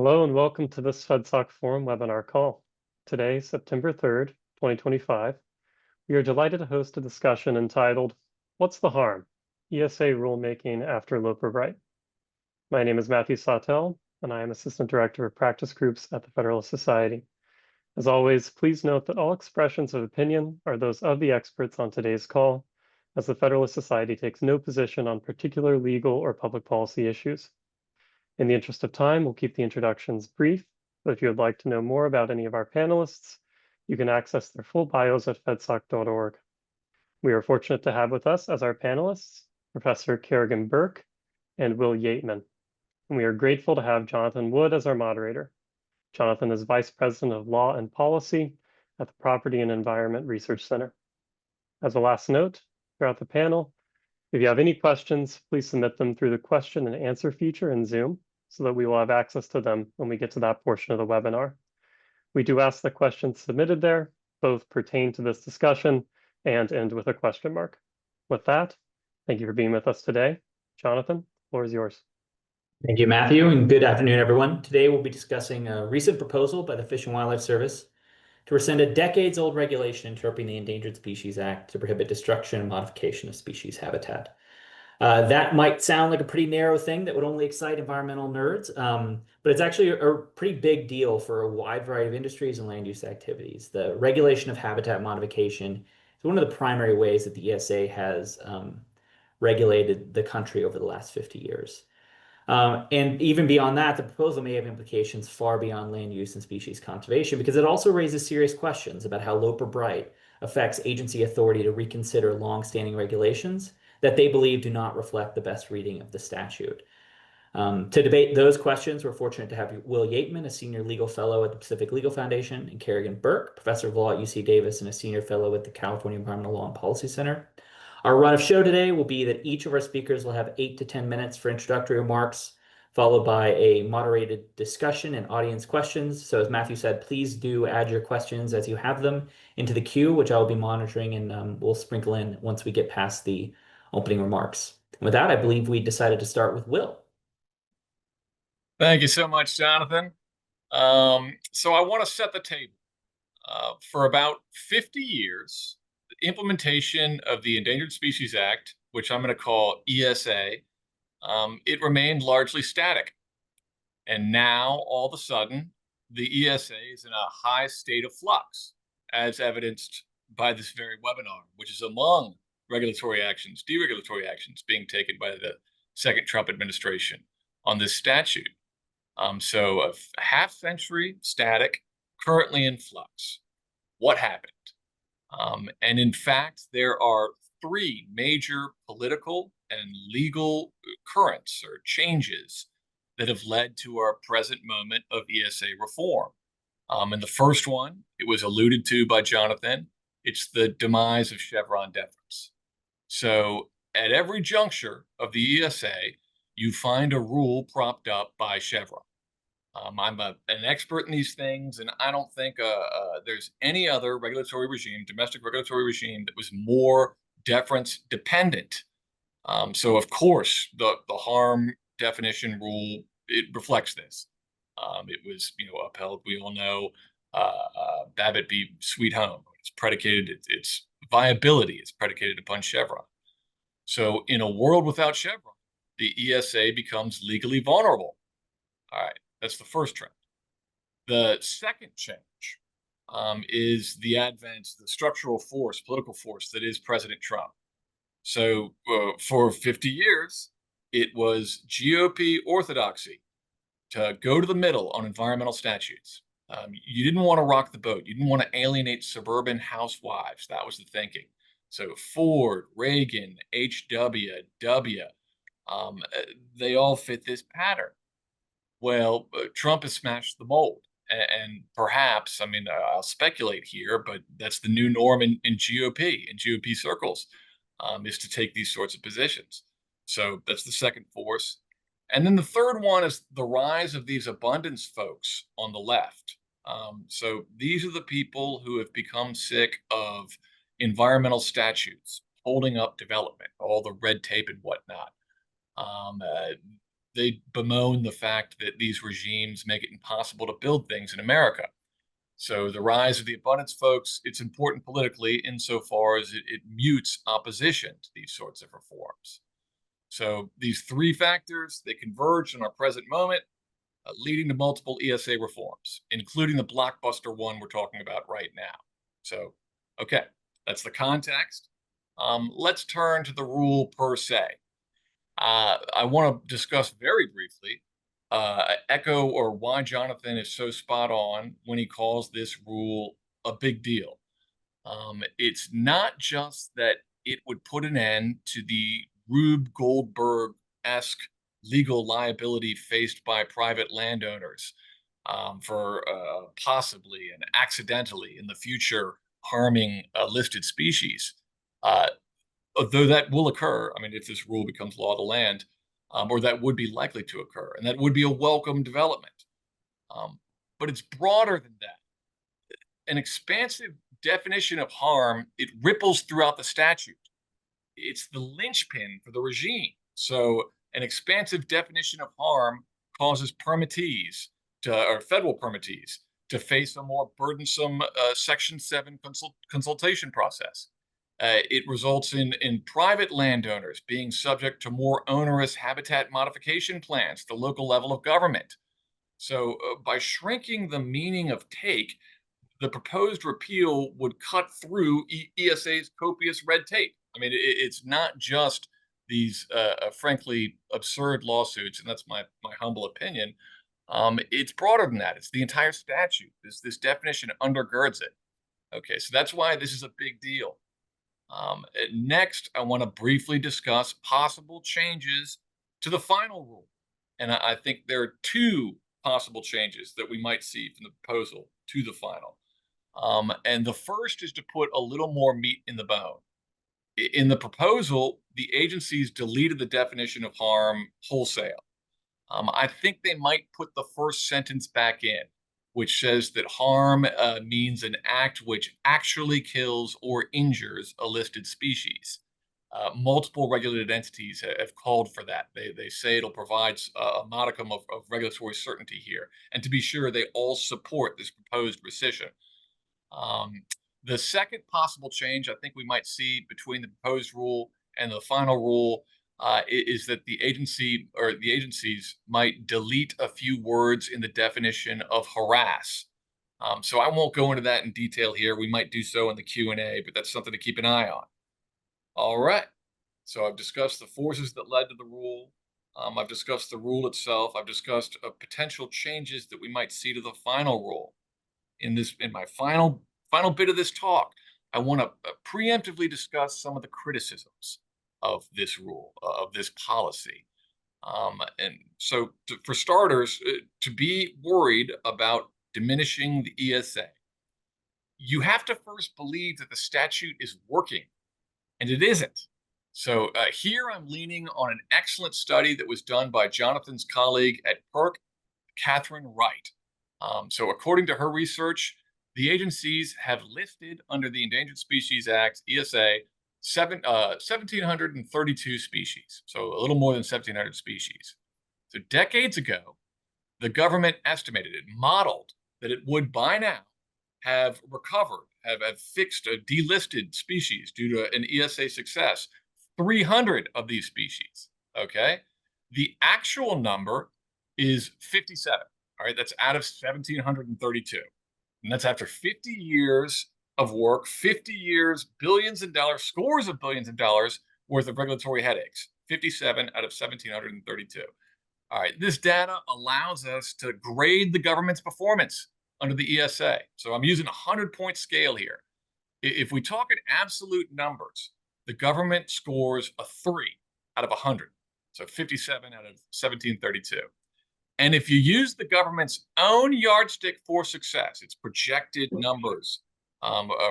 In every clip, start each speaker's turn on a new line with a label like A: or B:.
A: Hello and welcome to this FedSoc Forum webinar call. Today, September 3rd, 2025, we are delighted to host a discussion entitled, What's the Harm? ESA Rulemaking After Loper Bright. My name is Matthew Sawtell, and I am Assistant Director of Practice Groups at the Federalist Society. As always, please note that all expressions of opinion are those of the experts on today's call, as the Federalist Society takes no position on particular legal or public policy issues. In the interest of time, we'll keep the introductions brief, but if you would like to know more about any of our panelists, you can access their full bios at fedsoc.org. We are fortunate to have with us as our panelists, Professor Kerrigan Burke and Will Yateman. And we are grateful to have Jonathan Wood as our moderator. Jonathan is Vice President of Law and Policy at the Property and Environment Research Center. As a last note, throughout the panel, if you have any questions, please submit them through the question and answer feature in Zoom, so that we will have access to them when we get to that portion of the webinar. We do ask that questions submitted there both pertain to this discussion and end with a question mark. With that, thank you for being with us today. Jonathan, the floor is yours.
B: Thank you, Matthew, and good afternoon, everyone. Today we'll be discussing a recent proposal by the Fish and Wildlife Service to rescind a decades-old regulation interpreting the Endangered Species Act to prohibit destruction and modification of species habitat. That might sound like a pretty narrow thing that would only excite environmental nerds, but it's actually a pretty big deal for a wide variety of industries and land use activities. The regulation of habitat modification is one of the primary ways that the ESA has regulated the country over the last 50 years. And even beyond that, the proposal may have implications far beyond land use and species conservation, because it also raises serious questions about how Loper Bright affects agency authority to reconsider longstanding regulations that they believe do not reflect the best reading of the statute. To debate those questions, we're fortunate to have Will Yateman, a senior legal fellow at the Pacific Legal Foundation, and Kerrigan Burke, professor of law at UC Davis and a senior fellow at the California Environmental Law and Policy Center. Our run of show today will be that each of our speakers will have 8 to 10 minutes for introductory remarks, followed by a moderated discussion and audience questions. So as Matthew said, please do add your questions as you have them into the queue, which I will be monitoring, and we'll sprinkle in once we get past the opening remarks. With that, I believe we decided to start with Will.
C: Thank you so much, Jonathan. So I want to set the table. For about 50 years, the implementation of the Endangered Species Act, which I'm going to call ESA, it remained largely static. And now, all of a sudden, the ESA is in a high state of flux, as evidenced by this very webinar, which is among regulatory actions, deregulatory actions being taken by the second Trump administration on this statute. So a half century static, currently in flux. What happened? And in fact, there are 3 major political and legal currents or changes that have led to our present moment of ESA reform. And the first one, it was alluded to by Jonathan, it's the demise of Chevron deference. So at every juncture of the ESA, you find a rule propped up by Chevron. I'm an expert in these things, and I don't think there's any other regulatory regime, domestic regulatory regime, that was more deference dependent. So of course, the harm definition rule, it reflects this. It was, upheld. We all know Babbitt v. Sweet Home. It's predicated, its viability is predicated upon Chevron. So in a world without Chevron, the ESA becomes legally vulnerable. All right, that's the first trend. The second change is the advent, the structural force, political force that is President Trump. So for 50 years, it was GOP orthodoxy to go to the middle on environmental statutes. You didn't want to rock the boat. You didn't want to alienate suburban housewives. That was the thinking. So Ford, Reagan, HW, W, they all fit this pattern. Well, Trump has smashed the mold. And perhaps, I'll speculate here, but that's the new norm in GOP circles, is to take these sorts of positions. So that's the second force. And then the third one is the rise of these abundance folks on the left. So these are the people who have become sick of environmental statutes holding up development, all the red tape and whatnot. they bemoan the fact that these regimes make it impossible to build things in America. So the rise of the abundance folks, it's important politically insofar as it mutes opposition to these sorts of reforms. So these three factors, they converge in our present moment, leading to multiple ESA reforms, including the blockbuster one we're talking about right now. So, okay, that's the context. Let's turn to the rule per se. I want to discuss very briefly, echo or why Jonathan is so spot on when he calls this rule a big deal. It's not just that it would put an end to the Rube Goldberg-esque legal liability faced by private landowners for possibly and accidentally in the future harming listed species. Though that will occur, I mean, if this rule becomes law of the land, or that would be likely to occur, and that would be a welcome development. But it's broader than that. An expansive definition of harm, it ripples throughout the statute. It's the linchpin for the regime. So an expansive definition of harm causes permittees or federal permittees to face a more burdensome Section 7 consultation process. It results in private landowners being subject to more onerous habitat modification plans at the local level of government. So by shrinking the meaning of take, the proposed repeal would cut through ESA's copious red tape. I mean, it's not just these frankly absurd lawsuits, and that's my humble opinion. It's broader than that. It's the entire statute. This definition undergirds it. Okay, so that's why this is a big deal. Next, I want to briefly discuss possible changes to the final rule. And I think there are two possible changes that we might see from the proposal to the final. And the first is to put a little more meat in the bone. In the proposal, the agencies deleted the definition of harm wholesale. I think they might put the first sentence back in, which says that harm means an act which actually kills or injures a listed species. Multiple regulated entities have called for that. They say it'll provide a modicum of regulatory certainty here. And to be sure, they all support this proposed rescission. The second possible change I think we might see between the proposed rule and the final rule is that the agency or the agencies might delete a few words in the definition of harass. So I won't go into that in detail here. We might do so in the Q&A, but that's something to keep an eye on. All right. So I've discussed the forces that led to the rule. I've discussed the rule itself. I've discussed potential changes that we might see to the final rule. In my final bit of this talk, I want to preemptively discuss some of the criticisms of this rule, of this policy. And so for starters, to be worried about diminishing the ESA, you have to first believe that the statute is working, and it isn't. So here I'm leaning on an excellent study that was done by Jonathan's colleague at PERC, Catherine Wright. So according to her research, the agencies have listed under the Endangered Species Act, ESA, 1,732 species, so a little more than 1,700 species. So decades ago, the government estimated, it modeled that it would by now have recovered, have fixed a delisted species due to an ESA success, 300 of these species, okay? The actual number is 57, all right? That's out of 1,732. And that's after 50 years of work, 50 years, billions of dollars, scores of billions of dollars worth of regulatory headaches, 57 out of 1,732. All right, this data allows us to grade the government's performance under the ESA. So I'm using a 100-point scale here. If we talk in absolute numbers, the government scores a 3 out of 100. So 57 out of 1,732. And if you use the government's own yardstick for success, its projected numbers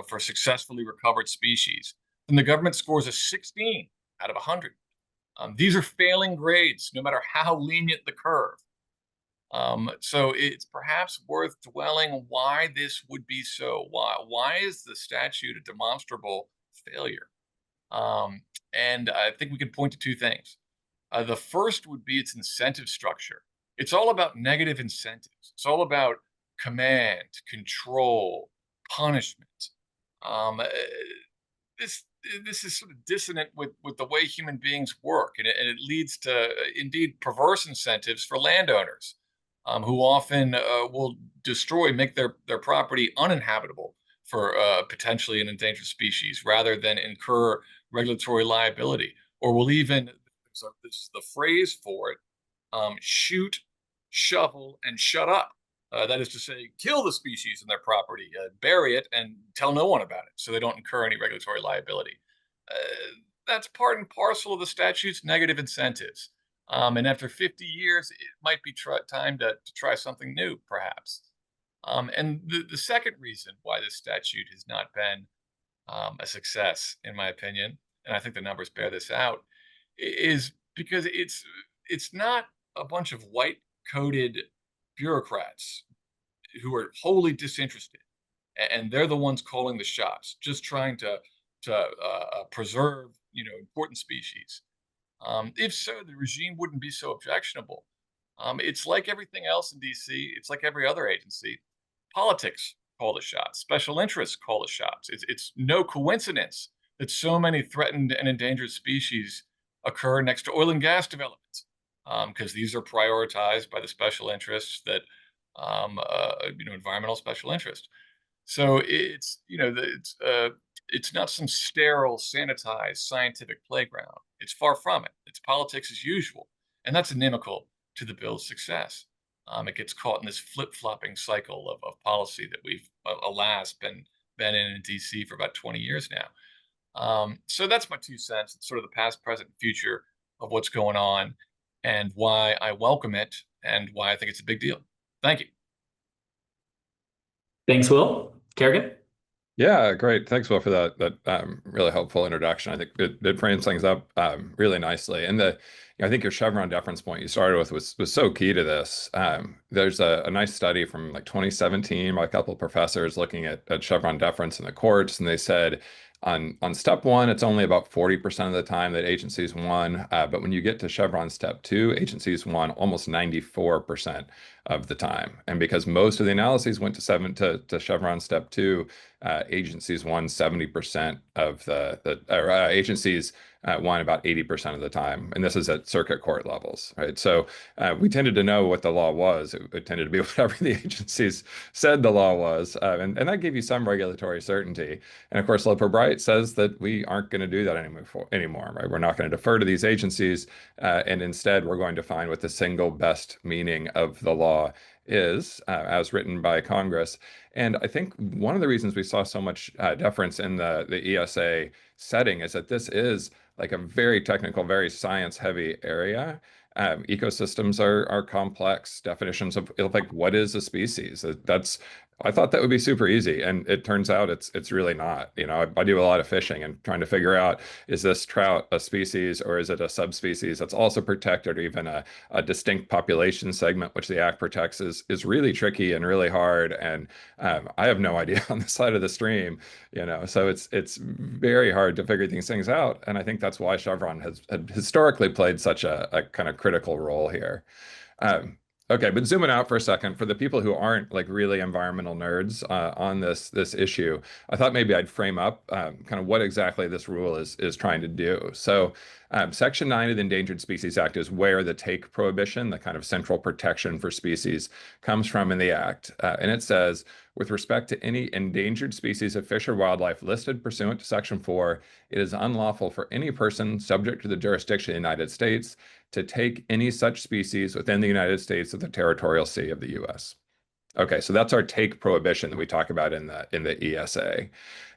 C: for successfully recovered species, then the government scores a 16 out of 100. These are failing grades, no matter how lenient the curve. So it's perhaps worth dwelling why this would be so. Why is the statute a demonstrable failure? And I think we can point to two things. The first would be its incentive structure. It's all about negative incentives. It's all about command, control, punishment. Um, uh, this this is sort of dissonant with the way human beings work, and it leads to indeed perverse incentives for landowners, who often will make their property uninhabitable for potentially an endangered species, rather than incur regulatory liability, or will even, so this is the phrase for it, shoot, shovel, and shut up. That is to say, kill the species in their property, bury it, and tell no one about it, so they don't incur any regulatory liability. That's part and parcel of the statute's negative incentives. And after 50 years, it might be time to try something new, perhaps. And the second reason why this statute has not been a success, in my opinion, and I think the numbers bear this out, is because it's not a bunch of white-coated bureaucrats who are wholly disinterested, and they're the ones calling the shots, just trying to preserve, important species. If so, the regime wouldn't be so objectionable. It's like everything else in DC. It's like every other agency. Politics call the shots. Special interests call the shots. It's no coincidence that so many threatened and endangered species occur next to oil and gas developments, because these are prioritized by the special interests that, environmental special interest. So it's not some sterile, sanitized scientific playground. It's far from it. It's politics as usual, and that's inimical to the bill's success. It gets caught in this flip-flopping cycle of policy that we've, alas, been in DC for about 20 years now. So that's my 2 cents. It's sort of the past, present, and future of what's going on, and why I welcome it, and why I think it's a big deal. Thank you.
B: Thanks, Will. Kerrigan?
D: Yeah, great. Thanks, Will, for that really helpful introduction. I think it frames things up really nicely. And I think your Chevron deference point you started with was so key to this. There's a nice study from like 2017 by a couple of professors looking at Chevron deference in the courts, and they said on step one, it's only about 40% of the time that agencies won. But when you get to Chevron step two, agencies won almost 94% of the time. And because most of the analyses went to Chevron step two, agencies won 70% of agencies won about 80% of the time. And this is at circuit court levels, right? So we tended to know what the law was. It tended to be whatever the agencies said the law was. And that gave you some regulatory certainty. And of course, Loper Bright says that we aren't going to do that anymore, right? We're not going to defer to these agencies. And instead, we're going to find what the single best meaning of the law is, as written by Congress. And I think one of the reasons we saw so much deference in the ESA setting is that this is like a very technical, very science-heavy area. Ecosystems are complex definitions of like what is a species. I thought that would be super easy, and it turns out it's really not. I do a lot of fishing and trying to figure out, is this trout a species or is it a subspecies that's also protected, or even a distinct population segment, which the Act protects, is really tricky and really hard. And I have no idea on the side of the stream, so it's very hard to figure these things out. And I think that's why Chevron has historically played such a kind of critical role here. Okay, but zooming out for a second, for the people who aren't like really environmental nerds on this issue, I thought maybe I'd frame up kind of what exactly this rule is trying to do. So Section 9 of the Endangered Species Act is where the take prohibition, the kind of central protection for species, comes from in the Act. And it says, with respect to any endangered species of fish or wildlife listed pursuant to Section 4, it is unlawful for any person subject to the jurisdiction of the United States to take any such species within the United States of the territorial sea of the U.S. Okay, so that's our take prohibition that we talk about in the ESA.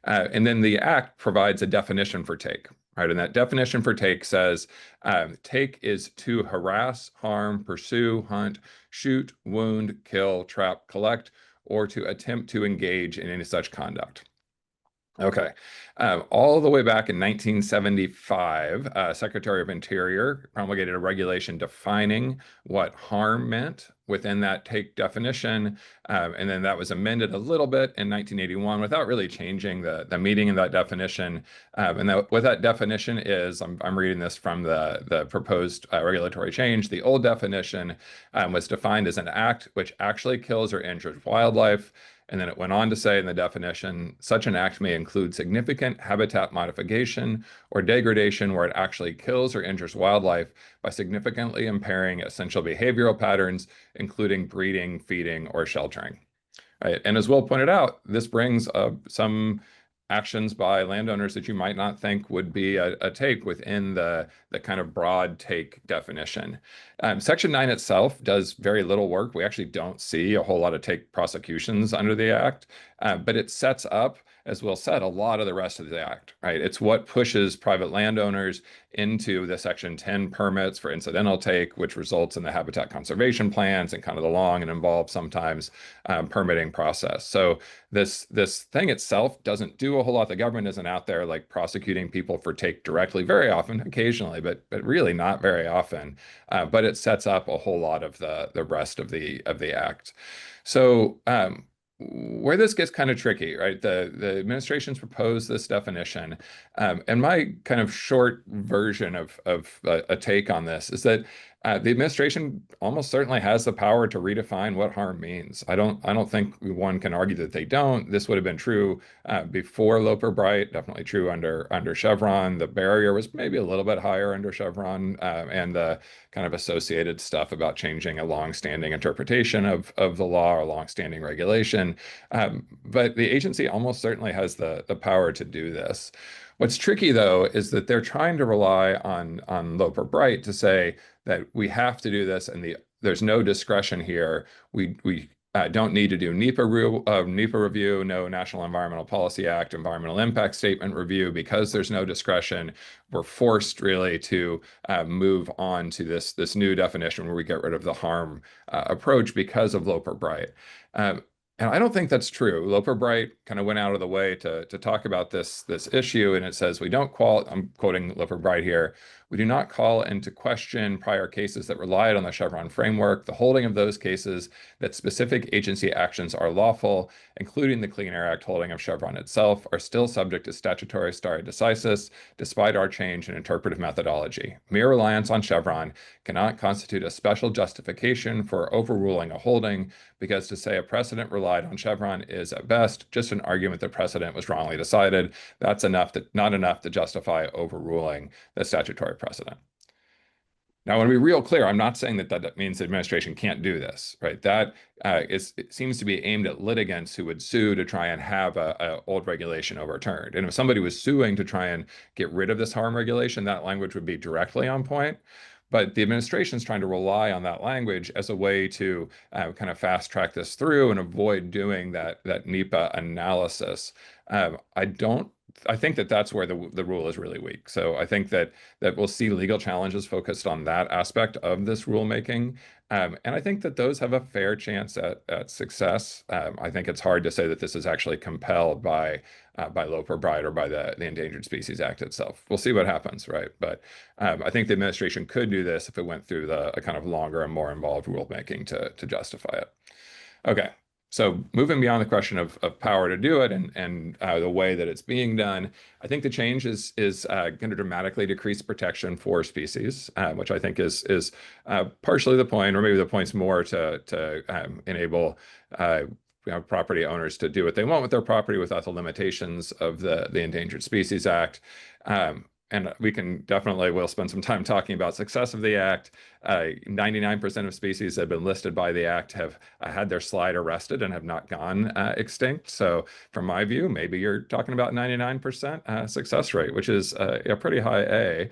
D: And then the Act provides a definition for take, right? And that definition for take says, take is to harass, harm, pursue, hunt, shoot, wound, kill, trap, collect, or to attempt to engage in any such conduct. Okay. All the way back in 1975, Secretary of Interior promulgated a regulation defining what harm meant within that take definition. And then that was amended a little bit in 1981 without really changing the meaning of that definition. What that definition is, I'm reading this from the proposed regulatory change. The old definition was defined as an act which actually kills or injures wildlife. And then it went on to say in the definition, such an act may include significant habitat modification or degradation where it actually kills or injures wildlife by significantly impairing essential behavioral patterns, including breeding, feeding, or sheltering. Right. And as Will pointed out, this brings some actions by landowners that you might not think would be a take within the kind of broad take definition. Section 9 itself does very little work. We actually don't see a whole lot of take prosecutions under the Act, but it sets up, as Will said, a lot of the rest of the Act, right? It's what pushes private landowners into the Section 10 permits for incidental take, which results in the habitat conservation plans and kind of the long and involved sometimes permitting process. So this thing itself doesn't do a whole lot. The government isn't out there like prosecuting people for take directly, very often, occasionally, but really not very often. But it sets up a whole lot of the rest of the Act. So where this gets kind of tricky, right? The administration's proposed this definition, and my kind of short version of a take on this is that the administration almost certainly has the power to redefine what harm means. I don't think one can argue that they don't. This would have been true before Loper Bright, definitely true under Chevron. The barrier was maybe a little bit higher under Chevron, and the kind of associated stuff about changing a longstanding interpretation of the law or longstanding regulation. But the agency almost certainly has the power to do this. What's tricky, though, is that they're trying to rely on Loper Bright to say that we have to do this, and there's no discretion here. We don't need to do NEPA review, no National Environmental Policy Act environmental impact statement review, because there's no discretion. We're forced really to move on to this new definition where we get rid of the harm approach because of Loper Bright. And I don't think that's true. Loper Bright kind of went out of the way to talk about this issue, and it says we don't call, I'm quoting Loper Bright here, we do not call into question prior cases that relied on the Chevron framework. The holding of those cases that specific agency actions are lawful, including the Clean Air Act holding of Chevron itself, are still subject to statutory stare decisis, despite our change in interpretive methodology. Mere reliance on Chevron cannot constitute a special justification for overruling a holding, because to say a precedent relied on Chevron is at best just an argument that precedent was wrongly decided. That's not enough to justify overruling the statutory precedent. Now, I want to be real clear. I'm not saying that means the administration can't do this, right? It seems to be aimed at litigants who would sue to try and have a old regulation overturned. And if somebody was suing to try and get rid of this harm regulation, that language would be directly on point. But the administration is trying to rely on that language as a way to kind of fast track this through and avoid doing that NEPA analysis. I think that's where the rule is really weak. So I think that we'll see legal challenges focused on that aspect of this rulemaking. And I think that those have a fair chance at success. I think it's hard to say that this is actually compelled by Loper Bright or by the Endangered Species Act itself. We'll see what happens, right? But I think the administration could do this if it went through a kind of longer and more involved rulemaking to justify it. Okay. So moving beyond the question of power to do it and the way that it's being done, I think the change is going to dramatically decrease protection for species, which I think is partially the point, or maybe the point's more to enable property owners to do what they want with their property without the limitations of the Endangered Species Act. And we can definitely, we'll spend some time talking about success of the Act. 99% of species that have been listed by the Act have had their slide arrested and have not gone extinct. So from my view, maybe you're talking about 99% success rate, which is a pretty high A.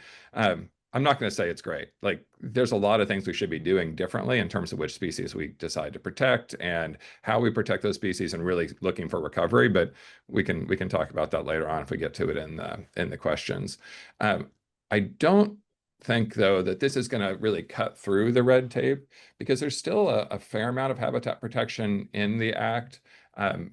D: I'm not going to say it's great. Like, there's a lot of things we should be doing differently in terms of which species we decide to protect and how we protect those species, and really looking for recovery. But we can talk about that later on if we get to it in the questions. I don't think, though, that this is going to really cut through the red tape, because there's still a fair amount of habitat protection in the Act.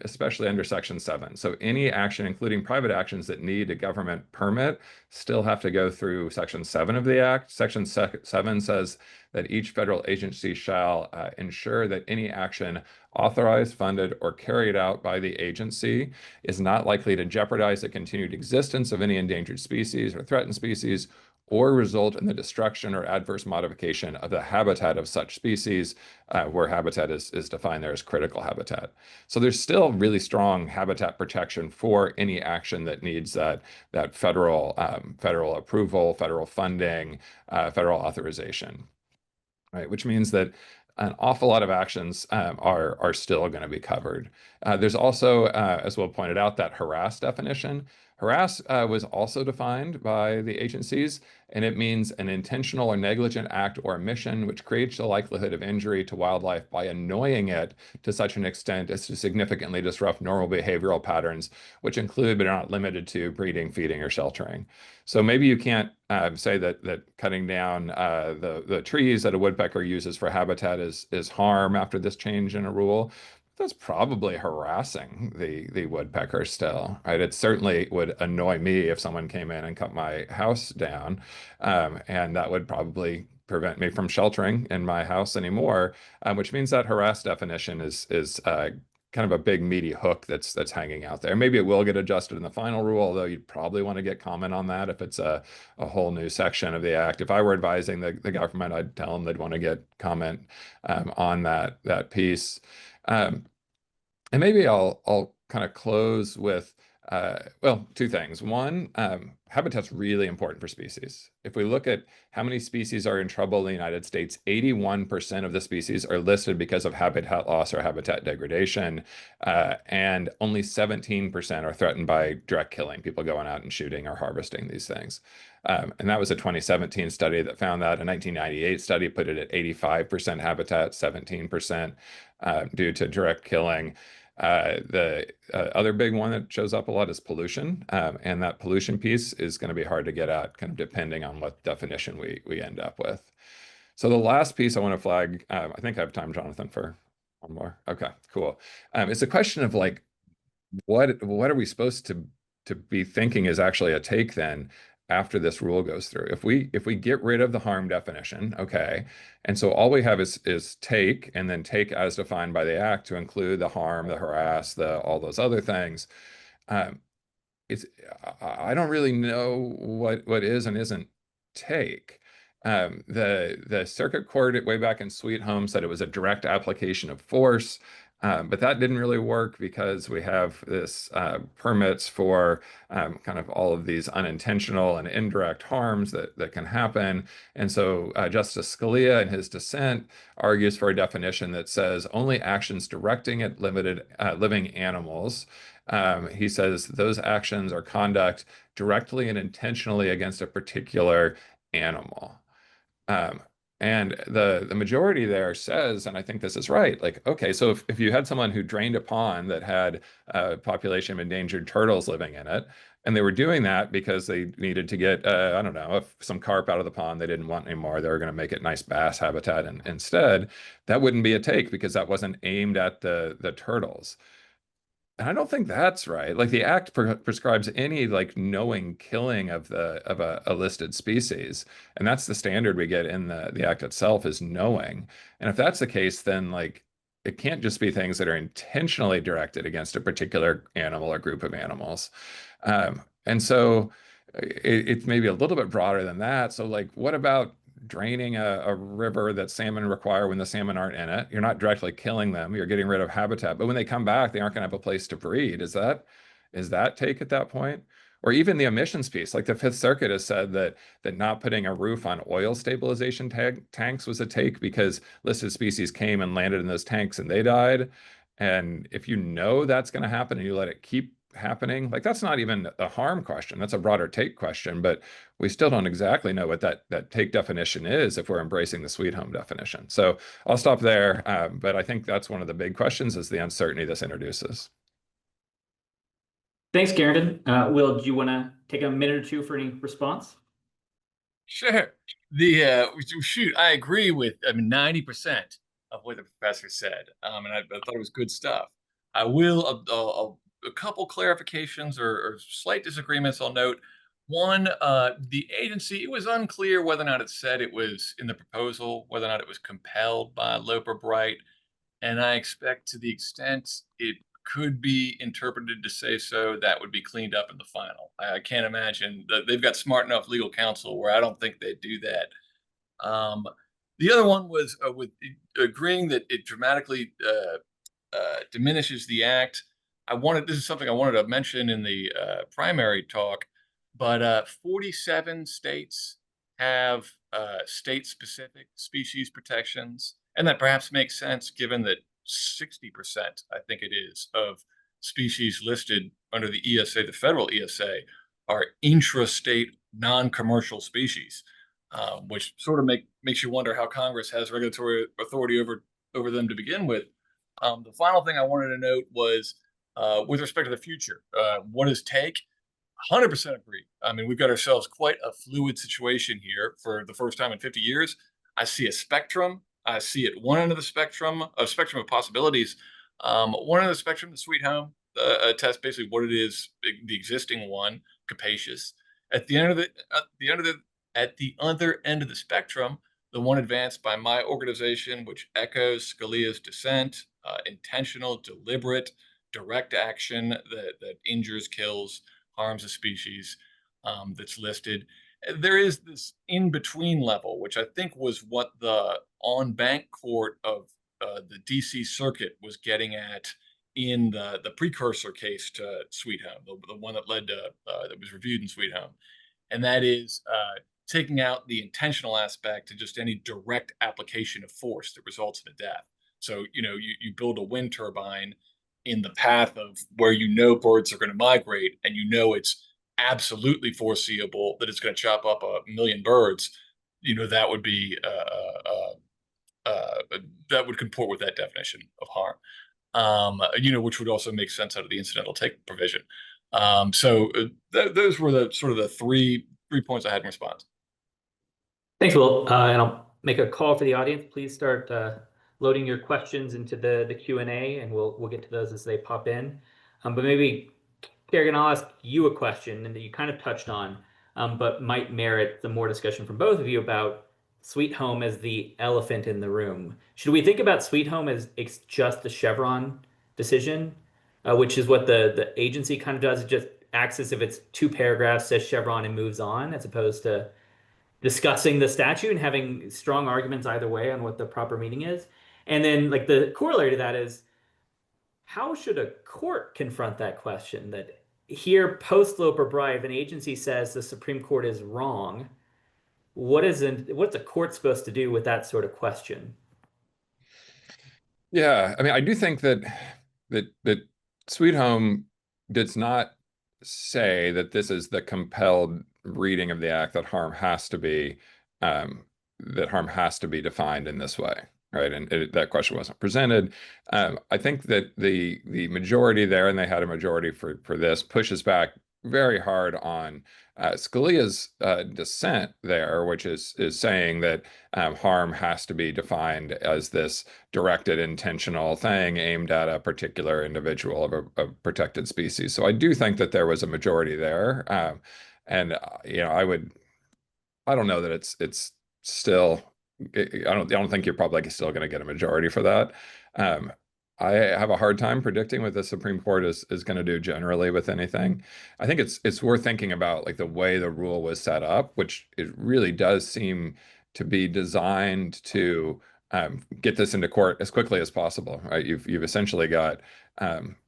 D: especially under Section 7. So any action, including private actions that need a government permit, still have to go through Section 7 of the Act. Section 7 says that each federal agency shall ensure that any action authorized, funded, or carried out by the agency is not likely to jeopardize the continued existence of any endangered species or threatened species, or result in the destruction or adverse modification of the habitat of such species, where habitat is defined there as critical habitat. So there's still really strong habitat protection for any action that needs that federal approval, federal funding, federal authorization, right? Which means that an awful lot of actions are still going to be covered. There's also, as Will pointed out, that harass definition. Harass was also defined by the agencies, and it means an intentional or negligent act or omission which creates the likelihood of injury to wildlife by annoying it to such an extent as to significantly disrupt normal behavioral patterns, which include but are not limited to breeding, feeding, or sheltering. So maybe you can't say that cutting down the trees that a woodpecker uses for habitat is harm after this change in a rule. That's probably harassing the woodpecker still, right? It certainly would annoy me if someone came in and cut my house down, and that would probably prevent me from sheltering in my house anymore, which means that harass definition is kind of a big meaty hook that's hanging out there. Maybe it will get adjusted in the final rule, although you'd probably want to get comment on that if it's a whole new section of the act. If I were advising the government, I'd tell them they'd want to get comment on that piece. And maybe I'll kind of close with well, two things. One, habitat's really important for species. If we look at how many species are in trouble in the United States, 81% of the species are listed because of habitat loss or habitat degradation, and only 17% are threatened by direct killing, people going out and shooting or harvesting these things. And that was a 2017 study that found that. A 1998 study put it at 85% habitat, 17% due to direct killing. The other big one that shows up a lot is pollution, and that pollution piece is going to be hard to get at, kind of depending on what definition we end up with. So the last piece I want to flag, I think I have time, Jonathan, for one more. Okay, cool. It's a question of like, what are we supposed to be thinking is actually a take then after this rule goes through? If we get rid of the harm definition, okay, and so all we have is take, and then take as defined by the act to include the harm, the harass, all those other things. I don't really know what is and isn't take. The circuit court way back in Sweet Home said it was a direct application of force. But that didn't really work because we have this permits for kind of all of these unintentional and indirect harms that can happen. And so Justice Scalia in his dissent argues for a definition that says only actions directing at living animals. He says those actions are conduct directly and intentionally against a particular animal. And the majority there says, and I think this is right, like, okay, so if you had someone who drained a pond that had a population of endangered turtles living in it, and they were doing that because they needed to get, I don't know, some carp out of the pond they didn't want anymore, they were going to make it nice bass habitat instead, that wouldn't be a take because that wasn't aimed at the turtles. And I don't think that's right. Like the act prescribes any like knowing killing of a listed species, and that's the standard we get in the act itself is knowing. And if that's the case, then like it can't just be things that are intentionally directed against a particular animal or group of animals. And so it's maybe a little bit broader than that. So like, what about draining a river that salmon require when the salmon aren't in it? You're not directly killing them, you're getting rid of habitat, but when they come back they aren't going to have a place to breed. Is that take at that point? Or even the emissions piece, like the Fifth Circuit has said that not putting a roof on oil stabilization tanks was a take because listed species came and landed in those tanks and they died. And if you know that's going to happen and you let it keep happening, like that's not even a harm question, that's a broader take question, but we still don't exactly know what that take definition is if we're embracing the Sweet Home definition. So I'll stop there, but I think that's one of the big questions is the uncertainty this introduces.
B: Thanks, Garrett. Will, do you want to take a minute or two for any response?
C: Sure. Shoot, I agree with 90% of what the professor said, and I thought it was good stuff. I will a couple clarifications or slight disagreements I'll note. One, the agency, it was unclear whether or not it said it was in the proposal, whether or not it was compelled by Loper Bright. And I expect to the extent it could be interpreted to say so, that would be cleaned up in the final. I can't imagine that they've got smart enough legal counsel where I don't think they'd do that. The other one was with agreeing that it dramatically diminishes the act. This is something I wanted to mention in the primary talk, but 47 states have state-specific species protections, and that perhaps makes sense given that 60%, I think it is, of species listed under the ESA, the federal ESA, are intrastate non-commercial species, which sort of makes you wonder how Congress has regulatory authority over them to begin with. The final thing I wanted to note was with respect to the future. What does take? 100% agree. I mean, we've got ourselves quite a fluid situation here for the first time in 50 years. I see a spectrum. I see at one end of the spectrum, a spectrum of possibilities. One end of the spectrum, the sweet home test, basically what it is, the existing one, capacious. At the other end of the spectrum, the one advanced by my organization, which echoes Scalia's dissent, intentional, deliberate, direct action that injures, kills, harms a species that's listed. There is this in-between level, which I think was what the en-banc court of the DC Circuit was getting at in the precursor case to Sweet Home, the one that led to that was reviewed in Sweet Home, and that is taking out the intentional aspect to just any direct application of force that results in a death. So, you build a wind turbine in the path of where birds are going to migrate, and it's absolutely foreseeable that it's going to chop up 1 million birds. That would be that would comport with that definition of harm. Which would also make sense out of the incidental take provision. So those were the sort of the three points I had in response.
B: Thanks, Will. And I'll make a call for the audience. Please start loading your questions into the Q&A, and we'll get to those as they pop in. But maybe, Kerrigan, I'll ask you a question and that you kind of touched on, but might merit some more discussion from both of you about Sweet Home as the elephant in the room. Should we think about Sweet Home as it's just the Chevron decision, which is what the agency kind of does? It just acts as if it's 2 paragraphs, says Chevron, and moves on, as opposed to discussing the statute and having strong arguments either way on what the proper meaning is. And then the corollary to that is, how should a court confront that question? That here, post Loper Bright, if an agency says the Supreme Court is wrong, what's a court supposed to do with that sort of question?
D: Yeah, I mean, I do think that Sweet Home does not say that this is the compelled reading of the act, that harm has to be defined in this way, right? And that question wasn't presented. I think that the majority there, and they had a majority for this, pushes back very hard on Scalia's dissent there, which is saying that harm has to be defined as this directed, intentional thing aimed at a particular individual of a protected species. So I do think that there was a majority there, and I don't know that it's still. I don't think you're probably still going to get a majority for that. I have a hard time predicting what the Supreme Court is going to do generally with anything. I think it's worth thinking about the way the rule was set up, which it really does seem to be designed to get this into court as quickly as possible, right? You've essentially got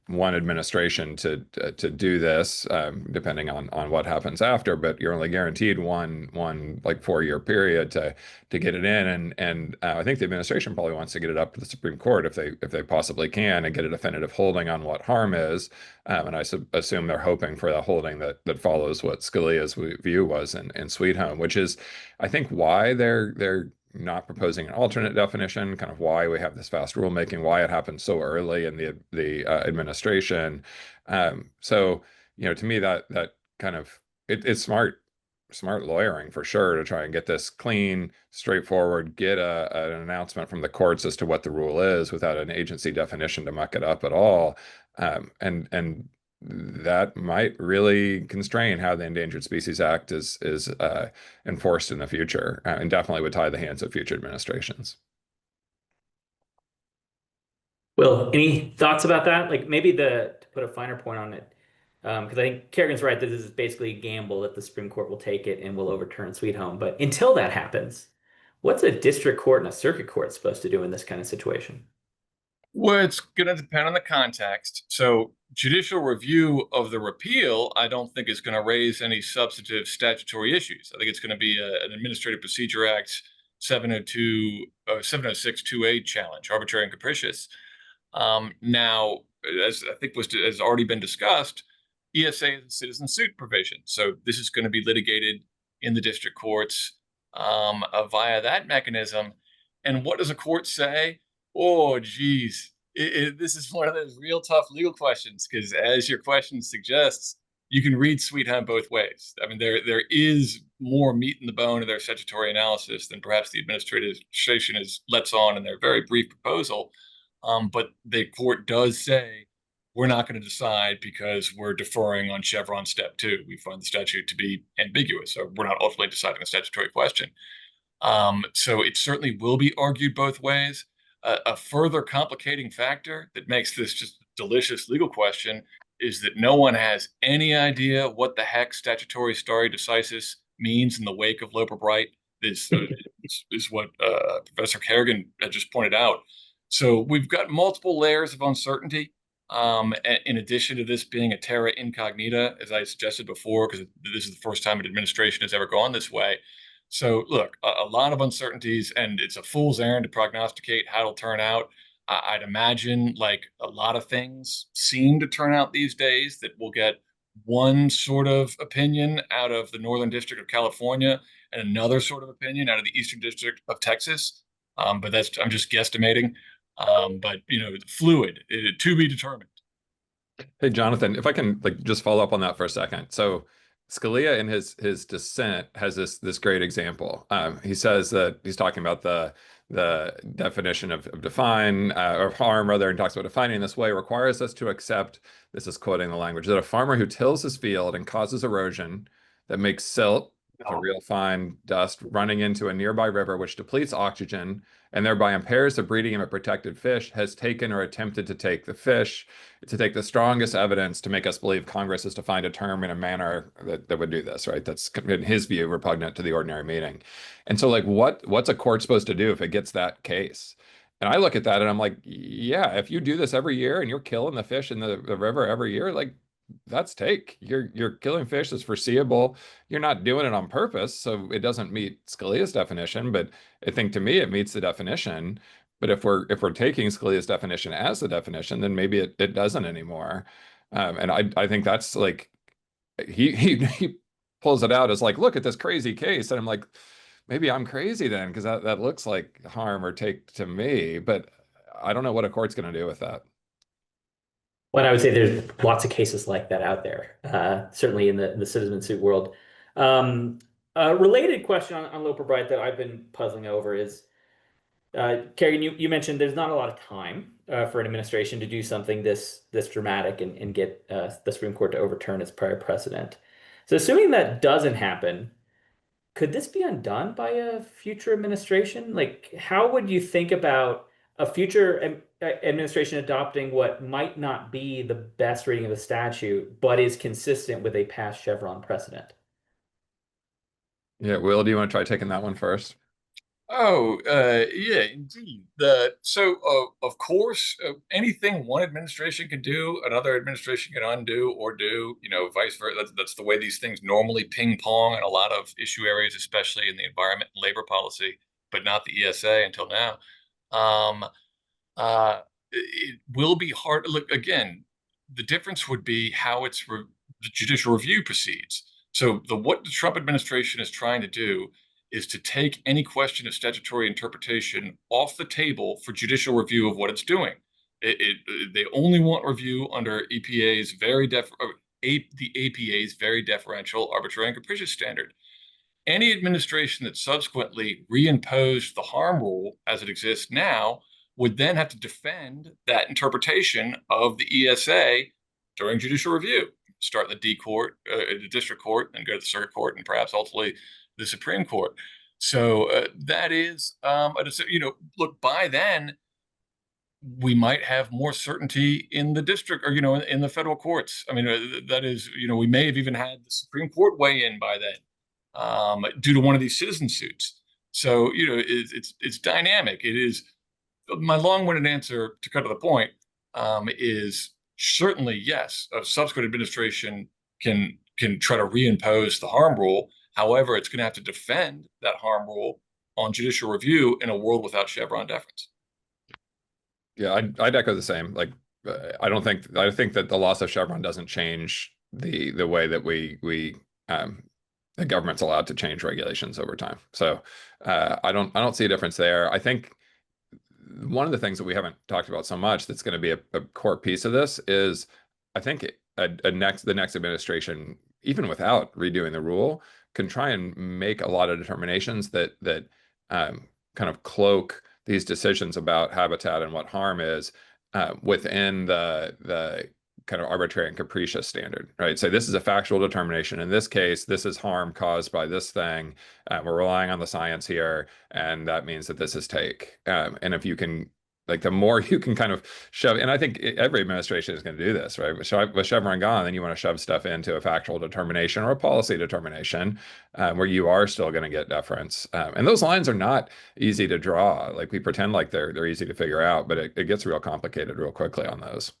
D: one administration to do this, depending on what happens after, but you're only guaranteed one 4-year period to get it in, and I think the administration probably wants to get it up to the Supreme Court if they possibly can, and get a definitive holding on what harm is, and I assume they're hoping for a holding that follows what Scalia's view was in Sweet Home, which is, I think, why they're not proposing an alternate definition, kind of why we have this fast rulemaking, why it happened so early in the administration. So, to me, that kind of it's smart smart lawyering for sure to try and get this clean, straightforward, get an announcement from the courts as to what the rule is without an agency definition to muck it up at all. And that might really constrain how the Endangered Species Act is enforced in the future, and definitely would tie the hands of future administrations.
B: Will, any thoughts about that? Like maybe to put a finer point on it, because I think Kerrigan's right that this is basically a gamble that the Supreme Court will take it and will overturn Sweet Home. But until that happens, what's a district court and a circuit court supposed to do in this kind of situation?
C: Well, it's going to depend on the context. So judicial review of the repeal, I don't think is going to raise any substantive statutory issues. I think it's going to be an Administrative Procedure Act 702 or 706-2A challenge, arbitrary and capricious. Now, as I think has already been discussed, ESA is a citizen suit provision. So this is going to be litigated in the district courts via that mechanism. And what does a court say? Oh, geez, this is one of those real tough legal questions because, as your question suggests, you can read Sweet Home both ways. I mean, there is more meat in the bone of their statutory analysis than perhaps the administration lets on in their very brief proposal. But the court does say, we're not going to decide because we're deferring on Chevron step 2. We find the statute to be ambiguous, so we're not ultimately deciding a statutory question. So it certainly will be argued both ways. A further complicating factor that makes this just a delicious legal question is that no one has any idea what the heck statutory stare decisis means in the wake of Loper Bright. This is what Professor Kerrigan had just pointed out. So we've got multiple layers of uncertainty. In addition to this being a terra incognita, as I suggested before, because this is the first time an administration has ever gone this way. So look, a lot of uncertainties, and it's a fool's errand to prognosticate how it'll turn out. I'd imagine, like a lot of things seem to turn out these days, that we'll get one sort of opinion out of the Northern District of California and another sort of opinion out of the Eastern District of Texas. But I'm just guesstimating. But fluid, to be determined.
D: Hey, Jonathan, if I can just follow up on that for a second. So Scalia in his dissent has this great example. He says that he's talking about the definition of define or harm, rather, and talks about defining in this way requires us to accept, this is quoting the language, that a farmer who tills his field and causes erosion that makes silt, a real fine dust, running into a nearby river which depletes oxygen and thereby impairs the breeding of a protected fish, has taken or attempted to take the strongest evidence to make us believe Congress has defined a term in a manner that would do this, right? That's, in his view, repugnant to the ordinary meaning. And so, what's a court supposed to do if it gets that case? And I look at that and I'm like, yeah, if you do this every year and you're killing the fish in the river every year, that's take. You're killing fish that's foreseeable. You're not doing it on purpose, so it doesn't meet Scalia's definition. But I think to me it meets the definition. But if we're taking Scalia's definition as the definition, then maybe it doesn't anymore. And I think that's he pulls it out as look at this crazy case, and I'm like, maybe I'm crazy then because that looks like harm or take to me. But I don't know what a court's going to do with that.
B: Well, I would say there's lots of cases like that out there, certainly in the citizen suit world. A related question on Loper Bright that I've been puzzling over is, Kerrigan, you mentioned there's not a lot of time for an administration to do something this dramatic and get the Supreme Court to overturn its prior precedent. So assuming that doesn't happen, could this be undone by a future administration? How would you think about a future administration adopting what might not be the best reading of the statute, but is consistent with a past Chevron precedent?
D: Yeah, Will, do you want to try taking that one first?
C: Oh, yeah, indeed. Of course, anything one administration can do, another administration can undo or do, vice versa. That's the way these things normally ping pong in a lot of issue areas, especially in the environment and labor policy, but not the ESA until now. It will be hard. Look, again, the difference would be how the judicial review proceeds. So what the Trump administration is trying to do is to take any question of statutory interpretation off the table for judicial review of what it's doing. They only want review under the APA's very deferential arbitrary and capricious standard. any administration that subsequently reimposed the harm rule as it exists now would then have to defend that interpretation of the ESA during judicial review. Start in the D court, the district court, and go to the circuit court, and perhaps ultimately the Supreme Court. So that is, look, by then we might have more certainty in the district, or in the federal courts. I mean, that is, we may have even had the Supreme Court weigh in by then, due to one of these citizen suits. So it's dynamic. It is. My long-winded answer, to cut to the point, is certainly yes. A subsequent administration can try to reimpose the harm rule. However, it's going to have to defend that harm rule on judicial review in a world without Chevron deference.
D: Yeah, I'd echo the same. Like, I think that the loss of Chevron doesn't change the way that the government's allowed to change regulations over time. So I don't see a difference there. I think one of the things that we haven't talked about so much that's going to be a core piece of this is, I think the next administration, even without redoing the rule, can try and make a lot of determinations that kind of cloak these decisions about habitat and what harm is within the kind of arbitrary and capricious standard, right? So this is a factual determination. In this case, this is harm caused by this thing. We're relying on the science here, and that means that this is take. And if you can, like, the more you can kind of shove, and I think every administration is going to do this, right? With Chevron gone, then you want to shove stuff into a factual determination or a policy determination where you are still going to get deference. And those lines are not easy to draw. Like, we pretend like they're easy to figure out, but it gets real complicated real quickly on those.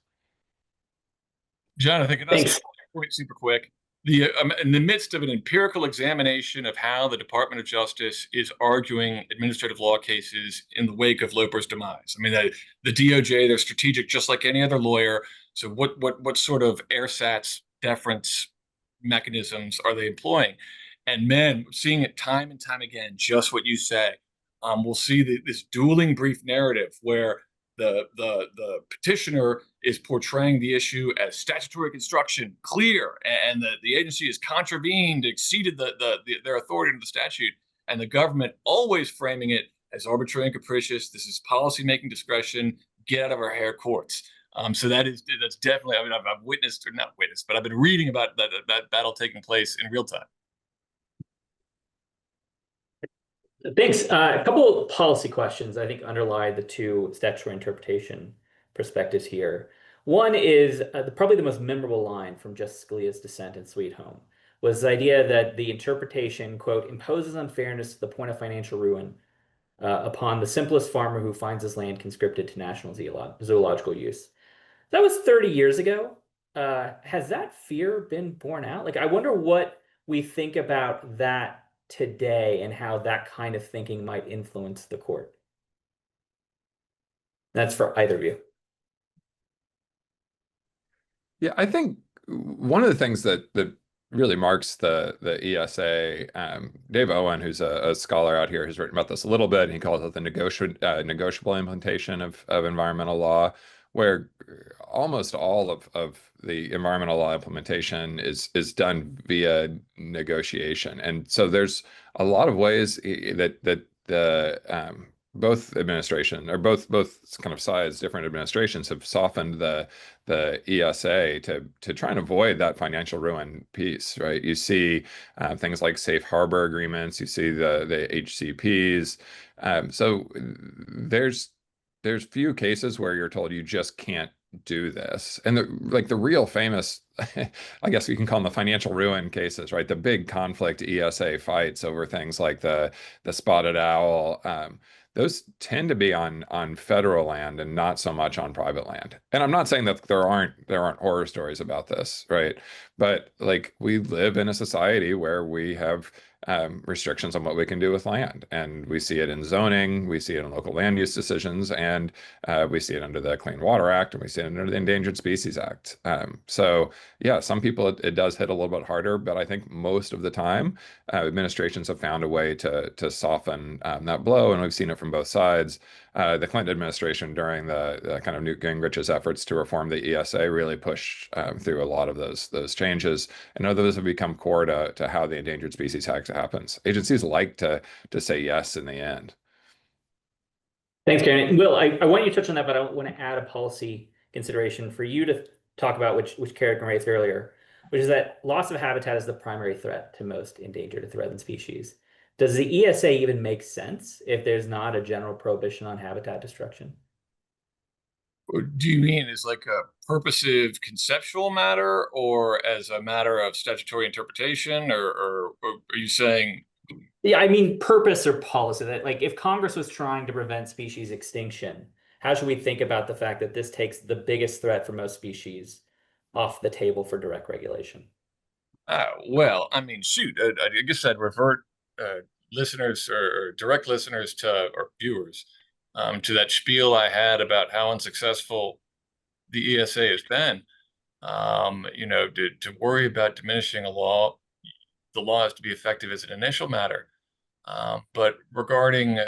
C: John, I think that's point super quick. In the midst of an empirical examination of how the Department of Justice is arguing administrative law cases in the wake of Loper's demise. I mean, the DOJ, they're strategic just like any other lawyer. So what sort of ersatz deference mechanisms are they employing? And man, seeing it time and time again, just what you say. We'll see this dueling brief narrative where the petitioner is portraying the issue as statutory construction, clear, and the agency has contravened, exceeded their authority under the statute, and the government always framing it as arbitrary and capricious. This is policy-making discretion. Get out of our hair, courts. So that's definitely. I mean, I've witnessed, or not witnessed, but I've been reading about that battle taking place in real time.
B: Thanks. A couple of policy questions I think underlie the two statutory interpretation perspectives here. One is probably the most memorable line from Justice Scalia's dissent in Sweet Home was the idea that the interpretation, quote, imposes unfairness to the point of financial ruin upon the simplest farmer who finds his land conscripted to national zoological use. That was 30 years ago. Has that fear been borne out? Like, I wonder what we think about that today and how that kind of thinking might influence the court. That's for either of you.
D: Yeah, I think one of the things that really marks the ESA, Dave Owen, who's a scholar out here, has written about this a little bit, and he calls it the negotiable implementation of environmental law, where almost all of the environmental law implementation is done via negotiation. And so there's a lot of ways that the both administration, or both kind of sides, different administrations, have softened the ESA to try and avoid that financial ruin piece, right? You see things like safe harbor agreements, you see the HCPs. So there's few cases where you're told you just can't do this. And the real famous, I guess you can call them the financial ruin cases, right? The big conflict ESA fights over things like the spotted owl. Those tend to be on federal land and not so much on private land. And I'm not saying that there aren't horror stories about this, right? But like, we live in a society where we have restrictions on what we can do with land, and we see it in zoning, we see it in local land use decisions, and we see it under the Clean Water Act, and we see it under the Endangered Species Act. So yeah, some people it does hit a little bit harder, but I think most of the time administrations have found a way to soften that blow, and we've seen it from both sides. the Clinton administration during the kind of Newt Gingrich's efforts to reform the ESA really pushed through a lot of those changes. And none of those have become core to how the Endangered Species Act happens. Agencies like to say yes in the end.
B: Thanks, Karen. Will, I want you to touch on that, but I want to add a policy consideration for you to talk about, which Karen raised earlier, which is that loss of habitat is the primary threat to most endangered or threatened species. Does the ESA even make sense if there's not a general prohibition on habitat destruction?
C: Do you mean as like a purposive conceptual matter or as a matter of statutory interpretation, or are you saying?
B: Yeah, I mean purpose or policy. That, like, if Congress was trying to prevent species extinction, how should we think about the fact that this takes the biggest threat for most species off the table for direct regulation?
C: Well, I mean, shoot, I guess I'd revert listeners or direct listeners to, or viewers, to that spiel I had about how unsuccessful the ESA has been. You know, to worry about diminishing a law, the law has to be effective as an initial matter. But regarding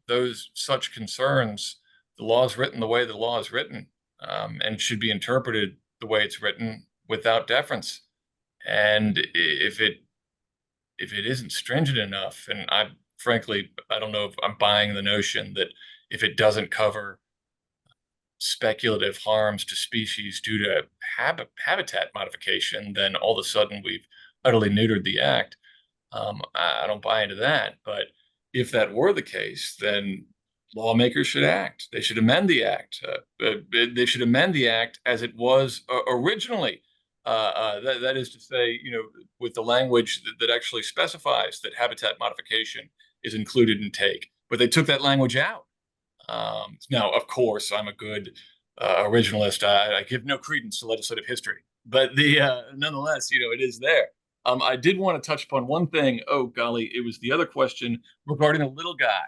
C: those such concerns, the law is written the way the law is written, and should be interpreted the way it's written without deference. And if it isn't stringent enough, and frankly, I don't know if I'm buying the notion that if it doesn't cover speculative harms to species due to habitat modification, then all of a sudden we've utterly neutered the act. I don't buy into that. But if that were the case, then lawmakers should act. They should amend the act. They should amend the act as it was originally. That is to say, you know, with the language that actually specifies that habitat modification is included in take, but they took that language out. Now, of course, I'm a good originalist. I give no credence to legislative history, but nonetheless, you know, it is there. I did want to touch upon one thing. Oh, golly, it was the other question regarding the little guy.